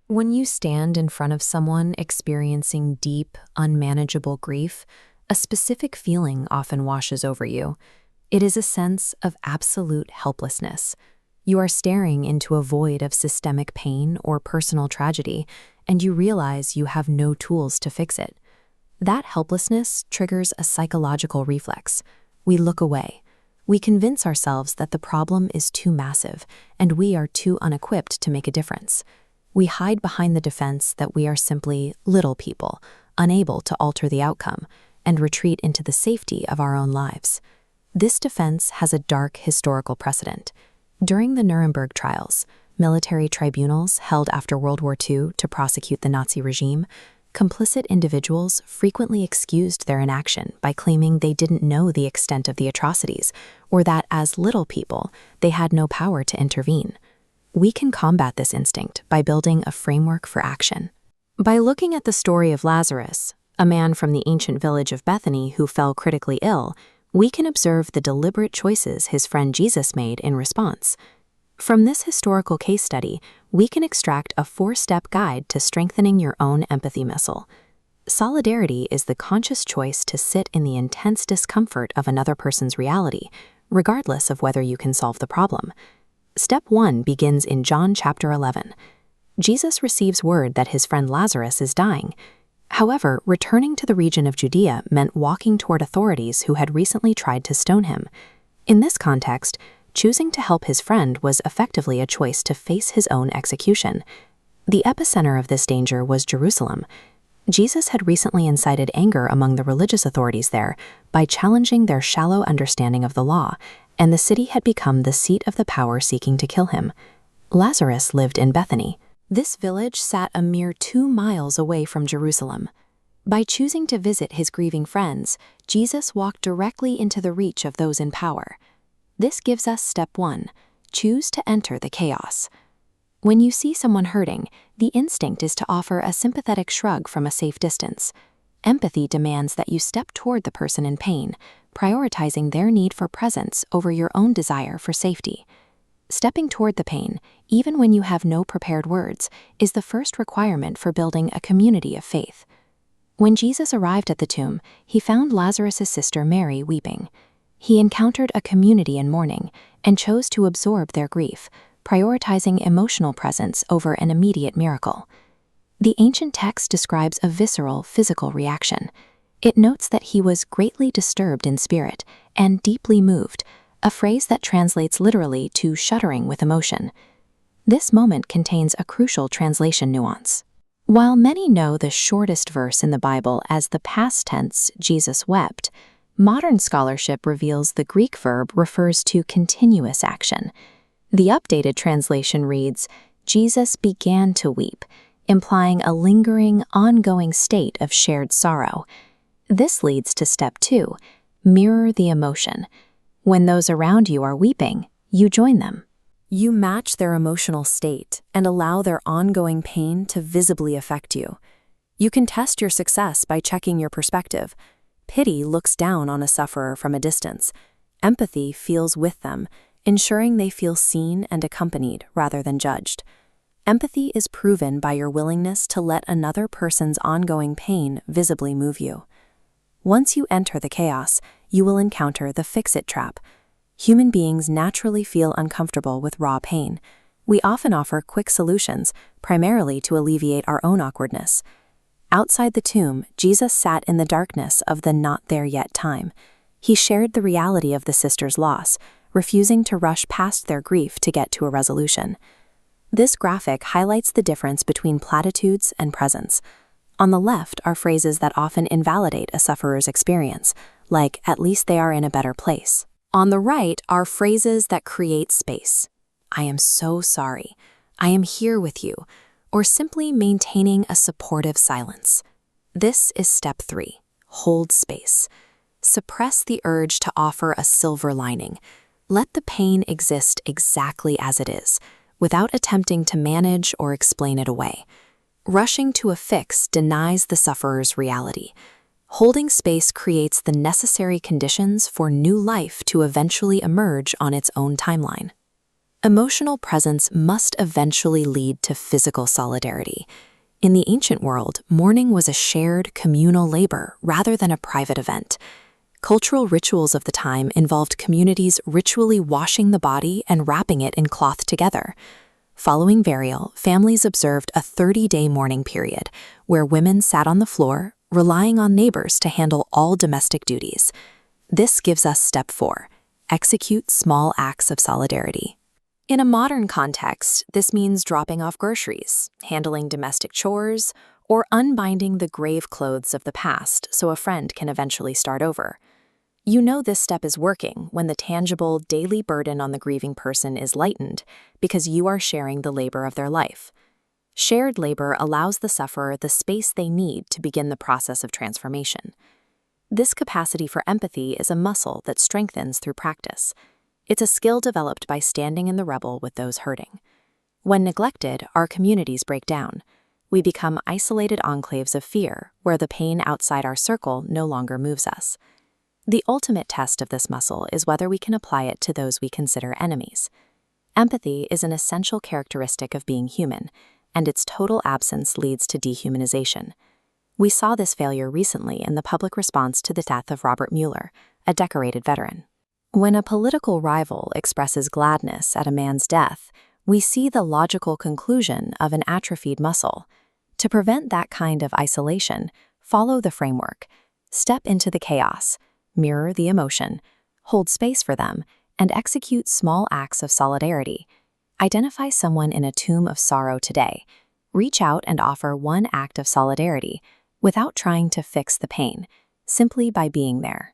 When you stand in front of someone experiencing deep, unmanageable grief, a specific feeling often washes over you. It is a sense of absolute helplessness. You are staring into a void of systemic pain or personal tragedy, and you realize you have no tools to fix it. That helplessness triggers a psychological reflex. We look away. We convince ourselves that the problem is too massive, and we are too unequipped to make a difference. We hide behind the defense that we are simply little people, unable to alter the outcome, and retreat into the safety of our own lives. This defense has a dark historical precedent. During the Nuremberg trials, military tribunals held after World War II to prosecute the Nazi regime, complicit individuals frequently excused their inaction by claiming they didn't know the extent of the atrocities, or that as little people, they had no power to intervene. We can combat this instinct by building a framework for action. By looking at the story of Lazarus, a man from the ancient village of Bethany who fell critically ill, we can observe the deliberate choices his friend Jesus made in response. From this historical case study, we can extract a 4-step guide to strengthening your own empathy muscle. Solidarity is the conscious choice to sit in the intense discomfort of another person's reality, regardless of whether you can solve the problem. Step 1 begins in John chapter 11. Jesus receives word that his friend Lazarus is dying. However, returning to the region of Judea meant walking toward authorities who had recently tried to stone him. In this context, choosing to help his friend was effectively a choice to face his own execution. The epicenter of this danger was Jerusalem. Jesus had recently incited anger among the religious authorities there by challenging their shallow understanding of the law, and the city had become the seat of the power seeking to kill him. Lazarus lived in Bethany. This village sat a mere 2 miles away from Jerusalem. By choosing to visit his grieving friends, Jesus walked directly into the reach of those in power. This gives us step 1, choose to enter the chaos. When you see someone hurting, the instinct is to offer a sympathetic shrug from a safe distance. Empathy demands that you step toward the person in pain, prioritizing their need for presence over your own desire for safety. Stepping toward the pain, even when you have no prepared words, is the first requirement for building a community of faith. When Jesus arrived at the tomb, he found Lazarus' sister Mary weeping. He encountered a community in mourning and chose to absorb their grief, prioritizing emotional presence over an immediate miracle. The ancient text describes a visceral, physical reaction. It notes that he was greatly disturbed in spirit and deeply moved, a phrase that translates literally to shuddering with emotion. This moment contains a crucial translation nuance. While many know the shortest verse in the Bible as the past tense Jesus wept, modern scholarship reveals the Greek verb refers to continuous action. The updated translation reads, Jesus began to weep, implying a lingering, ongoing state of shared sorrow. This leads to step 2, mirror the emotion. When those around you are weeping, you join them. You match their emotional state and allow their ongoing pain to visibly affect you. You can test your success by checking your perspective. Pity looks down on a sufferer from a distance. Empathy feels with them, ensuring they feel seen and accompanied rather than judged. Empathy is proven by your willingness to let another person's ongoing pain visibly move you. Once you enter the chaos, you will encounter the fix-it trap. Human beings naturally feel uncomfortable with raw pain. We often offer quick solutions, primarily to alleviate our own awkwardness. Outside the tomb, Jesus sat in the darkness of the not there yet time. He shared the reality of the sisters' loss, refusing to rush past their grief to get to a resolution. This graphic highlights the difference between platitudes and presence. On the left are phrases that often invalidate a sufferer's experience, like, at least they are in a better place. On the right are phrases that create space. I am so sorry. I am here with you. Or simply maintaining a supportive silence. This is step 3, hold space. Suppress the urge to offer a silver lining. Let the pain exist exactly as it is, without attempting to manage or explain it away. Rushing to a fix denies the sufferer's reality. Holding space creates the necessary conditions for new life to eventually emerge on its own timeline. Emotional presence must eventually lead to physical solidarity. In the ancient world, mourning was a shared, communal labor rather than a private event. Cultural rituals of the time involved communities ritually washing the body and wrapping it in cloth together. Following burial, families observed a 30-day mourning period where women sat on the floor, relying on neighbors to handle all domestic duties. This gives us step 4: execute small acts of solidarity. In a modern context, this means dropping off groceries, handling domestic chores, or unbinding the grave clothes of the past so a friend can eventually start over. You know this step is working when the tangible, daily burden on the grieving person is lightened because you are sharing the labor of their life. Shared labor allows the sufferer the space they need to begin the process of transformation. This capacity for empathy is a muscle that strengthens through practice. It's a skill developed by standing in the rubble with those hurting. When neglected, our communities break down. We become isolated enclaves of fear, where the pain outside our circle no longer moves us. The ultimate test of this muscle is whether we can apply it to those we consider enemies. Empathy is an essential characteristic of being human, and its total absence leads to dehumanization. We saw this failure recently in the public response to the death of Robert Mueller, a decorated veteran. When a political rival expresses gladness at a man's death, we see the logical conclusion of an atrophied muscle. To prevent that kind of isolation, follow the framework. Step into the chaos, mirror the emotion, hold space for them, and execute small acts of solidarity. Identify someone in a tomb of sorrow today. Reach out and offer one act of solidarity without trying to fix the pain, simply by being there.